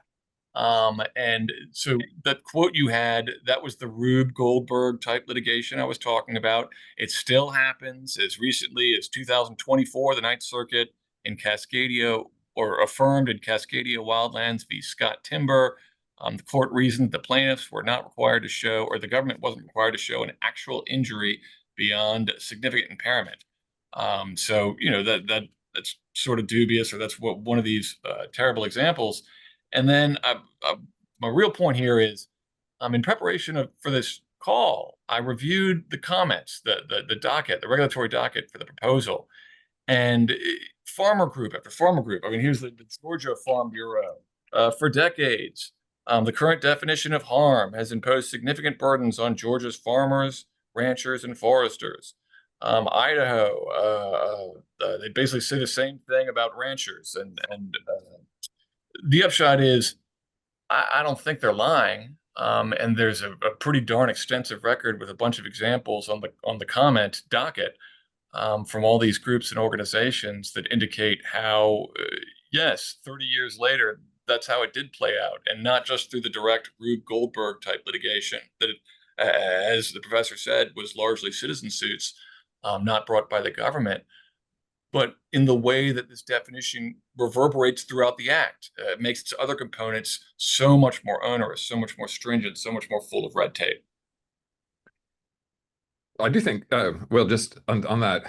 C: And so that quote you had, that was the Rube Goldberg type litigation I was talking about. It still happens. As recently as 2024, the Ninth Circuit in Cascadia, or affirmed in Cascadia Wildlands v. Scott Timber. The court reasoned the plaintiffs were not required to show, or the government wasn't required to show, an actual injury beyond significant impairment. So, you know, that's sort of dubious, or that's what one of these terrible examples. And then my real point here is, in preparation for this call, I reviewed the comments, the docket, the regulatory docket for the proposal, and farmer group after farmer group. I mean, here's the Georgia Farm Bureau. For decades, the current definition of harm has imposed significant burdens on Georgia's farmers, ranchers, and foresters. Idaho, they basically say the same thing about ranchers, and the upshot is, I don't think they're lying. And there's a pretty darn extensive record with a bunch of examples on the comment docket from all these groups and organizations that indicate how, yes, 30 years later, that's how it did play out, and not just through the direct Rube Goldberg type litigation that, as the professor said, was largely citizen suits, not brought by the government, but in the way that this definition reverberates throughout the act. It makes its other components so much more onerous, so much more stringent, so much more full of red tape.
D: I do think, well, just on that,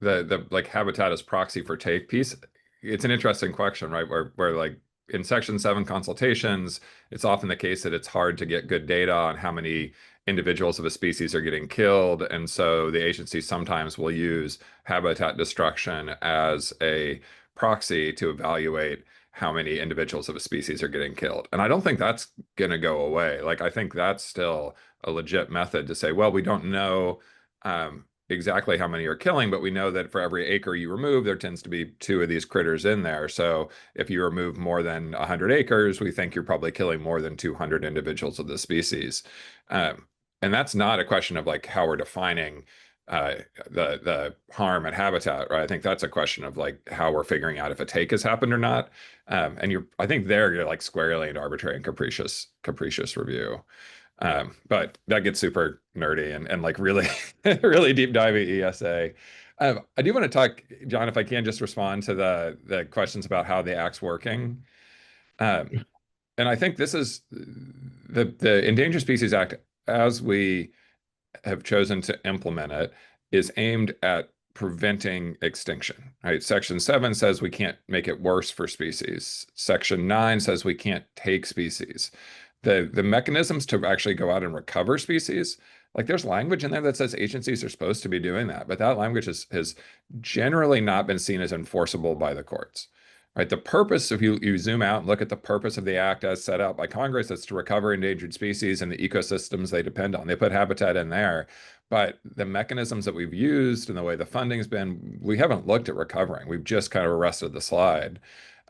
D: the like habitat as proxy for take piece, it's an interesting question, right? Where like in Section 7 consultations, it's often the case that it's hard to get good data on how many individuals of a species are getting killed. And so the agency sometimes will use habitat destruction as a proxy to evaluate how many individuals of a species are getting killed. And I don't think that's going to go away. Like, I think that's still a legit method to say, well, we don't know exactly how many are killing, but we know that for every acre you remove, there tends to be 2 of these critters in there. So if you remove more than 100 acres, we think you're probably killing more than 200 individuals of the species. And that's not a question of like how we're defining the harm at habitat, right? I think that's a question of like how we're figuring out if a take has happened or not. And I think there you're like squarely into arbitrary and capricious review. But that gets super nerdy and like really, really deep diving ESA. I do want to talk, John, if I can just respond to the questions about how the act's working. And I think this is the Endangered Species Act, as we have chosen to implement it, is aimed at preventing extinction, right? Section 7 says we can't make it worse for species. Section 9 says we can't take species. The mechanisms to actually go out and recover species, like there's language in there that says agencies are supposed to be doing that, but that language has generally not been seen as enforceable by the courts. Right. The purpose, if you zoom out and look at the purpose of the act as set out by Congress, it's to recover endangered species and the ecosystems they depend on. They put habitat in there, but the mechanisms that we've used and the way the funding's been, we haven't looked at recovering. We've just kind of arrested the slide.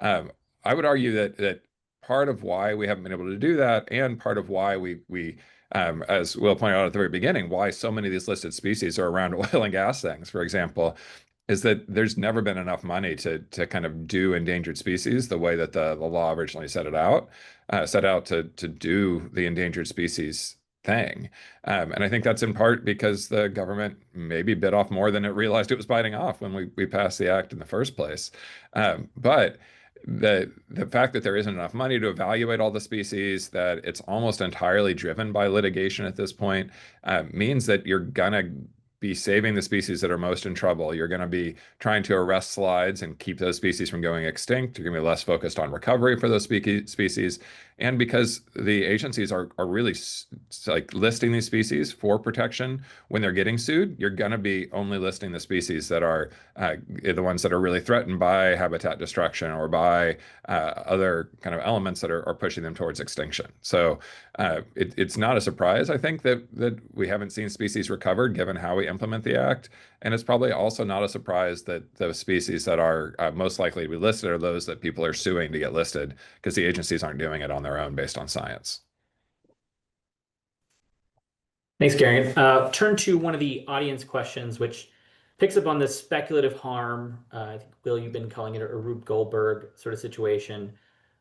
D: I would argue that part of why we haven't been able to do that, and part of why we as Will pointed out at the very beginning, why so many of these listed species are around oil and gas things, for example, is that there's never been enough money to kind of do endangered species the way that the law originally set out to do the endangered species thing. And I think that's in part because the government maybe bit off more than it realized it was biting off when we passed the act in the first place. But the fact that there isn't enough money to evaluate all the species, that it's almost entirely driven by litigation at this point, means that you're gonna be saving the species that are most in trouble. You're going to be trying to arrest slides and keep those species from going extinct. You're going to be less focused on recovery for those species. And because the agencies are really like listing these species for protection when they're getting sued, you're going to be only listing the species that are the ones that are really threatened by habitat destruction or by other kind of elements that are pushing them towards extinction. So it's not a surprise, I think, that we haven't seen species recovered given how we implement the act. And it's probably also not a surprise that the species that are most likely to be listed are those that people are suing to get listed, because the agencies aren't doing it on their own based on science.
B: Thanks, Gary. Turn to one of the audience questions, which picks up on the speculative harm. I think, Will, you've been calling it a Rube Goldberg sort of situation,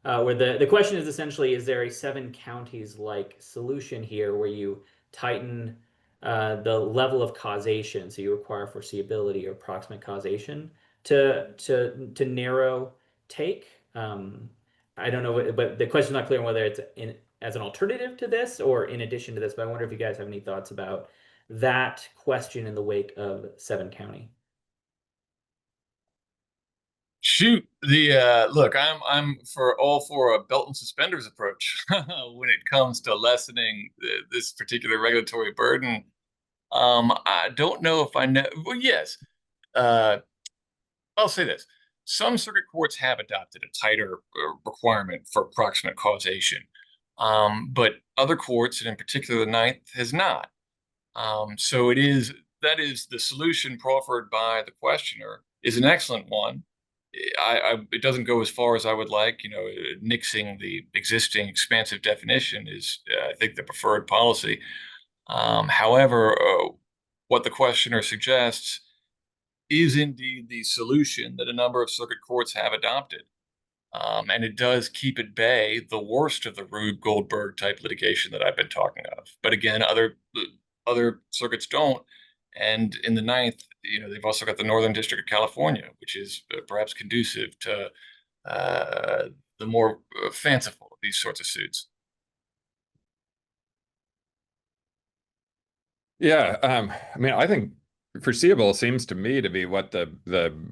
B: where the question is essentially, is there a 7 counties-like solution here where you tighten the level of causation, so you require foreseeability or proximate causation to narrow take? I don't know, but the question's not clear on whether it's as an alternative to this or in addition to this, but I wonder if you guys have any thoughts about that question in the wake of 7 County.
C: Shoot, look, I'm for a belt and suspenders approach when it comes to lessening this particular regulatory burden. I don't know if I know. Well, yes, I'll say this: some circuit courts have adopted a tighter requirement for proximate causation, but other courts, and in particular the Ninth, has not. So that is the solution proffered by the questioner is an excellent one. It doesn't go as far as I would like. Nixing the existing expansive definition is, I think, the preferred policy. However, what the questioner suggests is indeed the solution that a number of circuit courts have adopted. And it does keep at bay the worst of the Rube Goldberg type litigation that I've been talking of. But again, other circuits don't. And in the Ninth, they've also got the Northern District of California, which is perhaps conducive to the more fanciful of these sorts of suits.
D: Yeah, I mean, I think foreseeable seems to me to be what the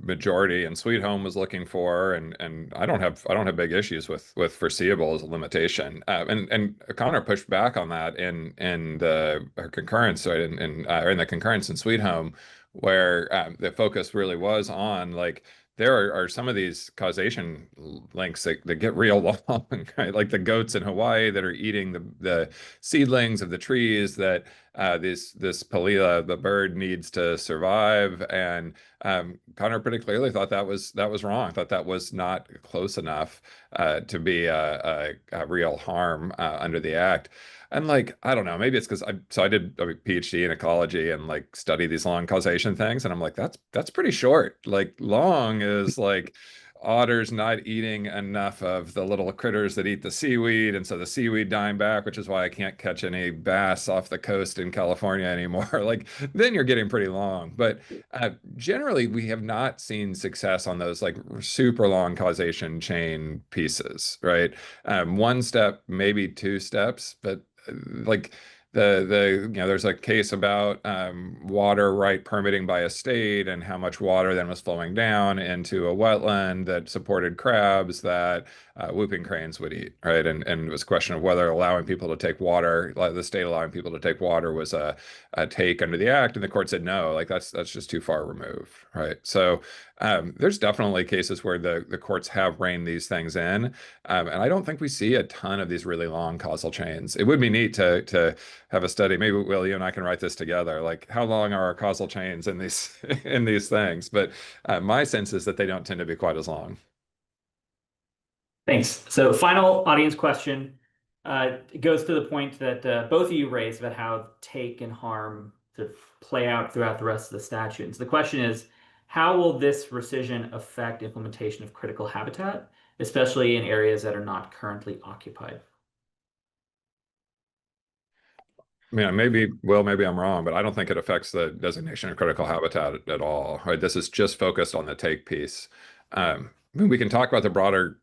D: majority in Sweet Home was looking for, and I don't have big issues with foreseeable as a limitation. And Connor pushed back on that in her concurrence, right, or in the concurrence in Sweet Home, where the focus really was on, like, there are some of these causation links that get real long, right? Like the goats in Hawaii that are eating the seedlings of the trees that this palila, the bird, needs to survive. And Connor pretty clearly thought that was wrong. Thought that was not close enough to be a real harm under the act. And, like, I don't know, maybe it's because I did a PhD in ecology and, like, study these long causation things, and I'm like, that's pretty short. Like, long is like otters not eating enough of the little critters that eat the seaweed, and so the seaweed dying back, which is why I can't catch any bass off the coast in California anymore. Like, then you're getting pretty long. But generally, we have not seen success on those like super long causation chain pieces, right? One step, maybe two steps, but like there's a case about water right permitting by a state and how much water then was flowing down into a wetland that supported crabs that whooping cranes would eat, right? And it was a question of whether allowing people to take water, like the state allowing people to take water, was a take under the act, and the court said no, like that's just too far removed, right? So there's definitely cases where the courts have reined these things in, and I don't think we see a ton of these really long causal chains. It would be neat to have a study. Maybe Will, you and I can write this together. Like, how long are our causal chains in these in these things? But my sense is that they don't tend to be quite as long.
B: Thanks. So final audience question. It goes to the point that both of you raised about how take and harm sort of play out throughout the rest of the statute. And so the question is, how will this rescission affect implementation of critical habitat, especially in areas that are not currently occupied?
D: I mean, maybe I'm wrong, but I don't think it affects the designation of critical habitat at all, right? This is just focused on the take piece. I mean, we can talk about the broader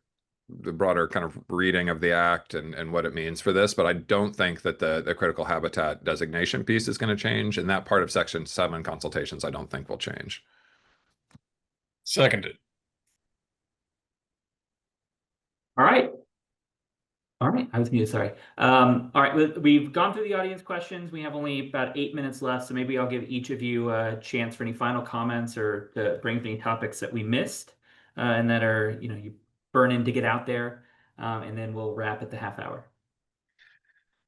D: kind of reading of the act and what it means for this, but I don't think that the critical habitat designation piece is going to change, and that part of Section 7 consultations I don't think will change.
C: Seconded.
B: All right. All right, I was muted, sorry. All right, we've gone through the audience questions. We have only about 8 minutes left, so maybe I'll give each of you a chance for any final comments or to bring up any topics that we missed and that are, you burn in to get out there, and then we'll wrap at the half hour.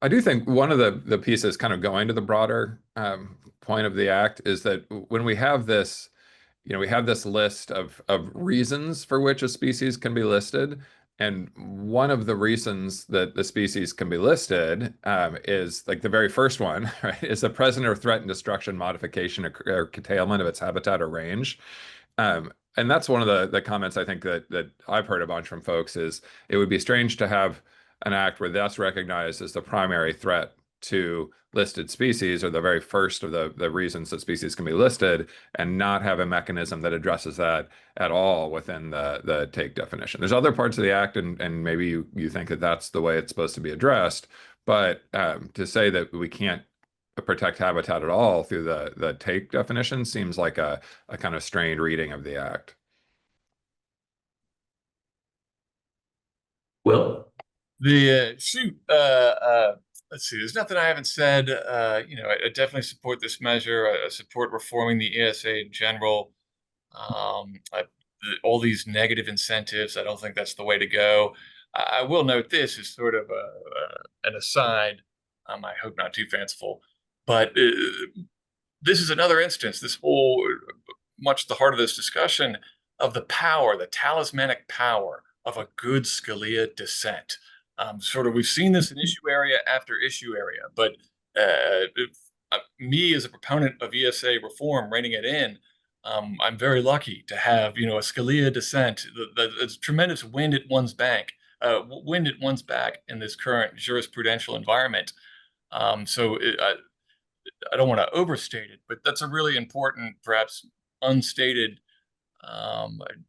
D: I do think one of the pieces kind of going to the broader point of the act is that when we have this, we have this list of reasons for which a species can be listed. And one of the reasons that the species can be listed is like the very first one, right? Is the present or threatened destruction, modification, or curtailment of its habitat or range. And that's one of the comments I think that I've heard a bunch from folks is it would be strange to have an act where that's recognized as the primary threat to listed species, or the very first of the reasons that species can be listed, and not have a mechanism that addresses that at all within the take definition. There's other parts of the act, and maybe you think that that's the way it's supposed to be addressed, but to say that we can't protect habitat at all through the take definition seems like a kind of strained reading of the act.
B: Will?
C: Let's see, there's nothing I haven't said. I definitely support this measure. I support reforming the ESA in general. All these negative incentives, I don't think that's the way to go. I will note this is sort of an aside. I hope not too fanciful, but this is another instance, this whole, much at the heart of this discussion, of the power, the talismanic power of a good Scalia dissent. We've seen this in issue area after issue area, but me as a proponent of ESA reform, reining it in, I'm very lucky to have, a Scalia dissent. It's tremendous wind at one's back in this current jurisprudential environment. I don't want to overstate it, but that's a really important, perhaps unstated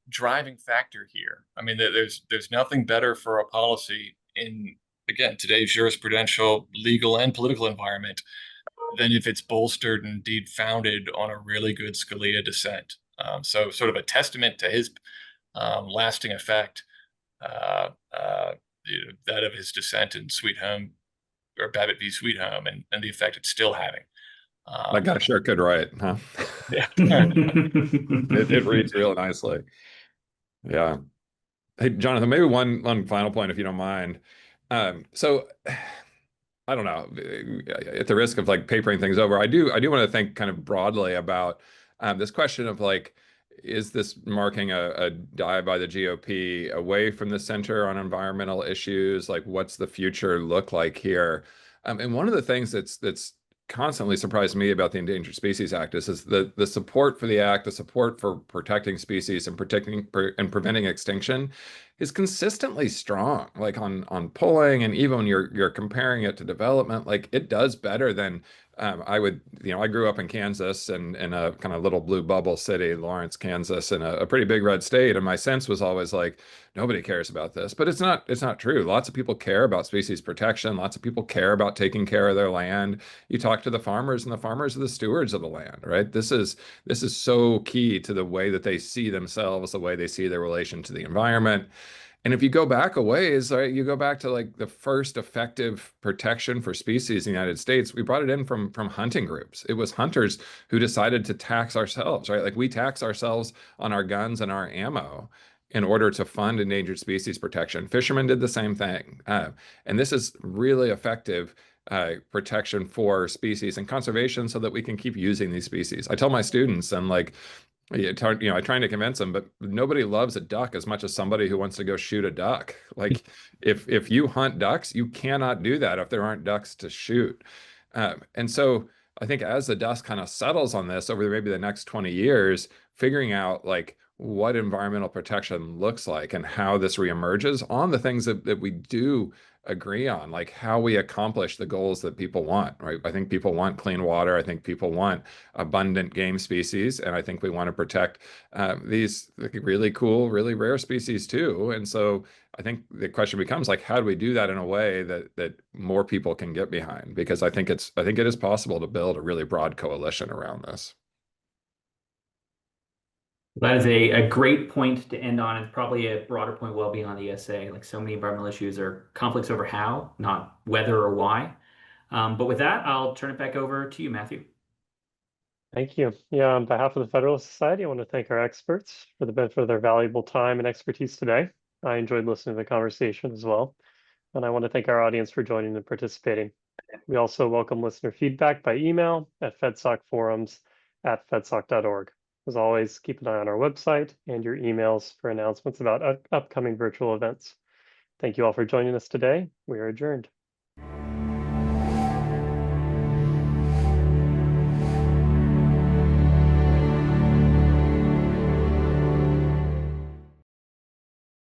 C: driving factor here. I mean, there's nothing better for a policy in, again, today's jurisprudential, legal, and political environment than if it's bolstered and indeed founded on a really good Scalia dissent. So sort of a testament to his lasting effect, that of his dissent in Sweet Home, or Babbitt v. Sweet Home, and the effect it's still having.
D: That guy sure could write, huh?
C: Yeah.
D: It reads real nicely. Yeah. Hey, Jonathan, maybe one final point, if you don't mind. So I don't know, at the risk of like papering things over, I do want to think kind of broadly about this question of like, is this marking a dive by the GOP away from the center on environmental issues? Like, what's the future look like here? And one of the things that's constantly surprised me about the Endangered Species Act is the support for the act, the support for protecting species and and preventing extinction is consistently strong. Like on polling, and even when you're comparing it to development, like it does better than I would, I grew up in Kansas and in a kind of little blue bubble city, Lawrence, Kansas, in a pretty big red state. And my sense was always like, nobody cares about this, but it's not true. Lots of people care about species protection. Lots of people care about taking care of their land. You talk to the farmers, and the farmers are the stewards of the land, right? This is so key to the way that they see themselves, the way they see their relation to the environment. And if you go back a ways, right, you go back to like the first effective protection for species in the United States, we brought it in from hunting groups. It was hunters who decided to tax ourselves, right? Like we tax ourselves on our guns and our ammo in order to fund endangered species protection. Fishermen did the same thing. And this is really effective protection for species and conservation so that we can keep using these species. I tell my students, and like, I trying to convince them, but nobody loves a duck as much as somebody who wants to go shoot a duck. Like if you hunt ducks, you cannot do that if there aren't ducks to shoot. And so I think as the dust kind of settles on this over maybe the next 20 years, figuring out like what environmental protection looks like and how this reemerges on the things that we do agree on, like how we accomplish the goals that people want, right? I think people want clean water. I think people want abundant game species. And I think we want to protect these really cool, really rare species too. And so I think the question becomes like, how do we do that in a way that more people can get behind? Because I think it is possible to build a really broad coalition around this.
B: That is a great point to end on, and probably a broader point well beyond the ESA. Like so many environmental issues are conflicts over how, not whether or why. But with that, I'll turn it back over to you, Matthew.
A: Thank you. Yeah, on behalf of the Federalist Society, I want to thank our experts for the benefit of their valuable time and expertise today. I enjoyed listening to the conversation as well. And I want to thank our audience for joining and participating. We also welcome listener feedback by email at fedsocforums@fedsoc.org. As always, keep an eye on our website and your emails for announcements about upcoming virtual events. Thank you all for joining us today. We are adjourned.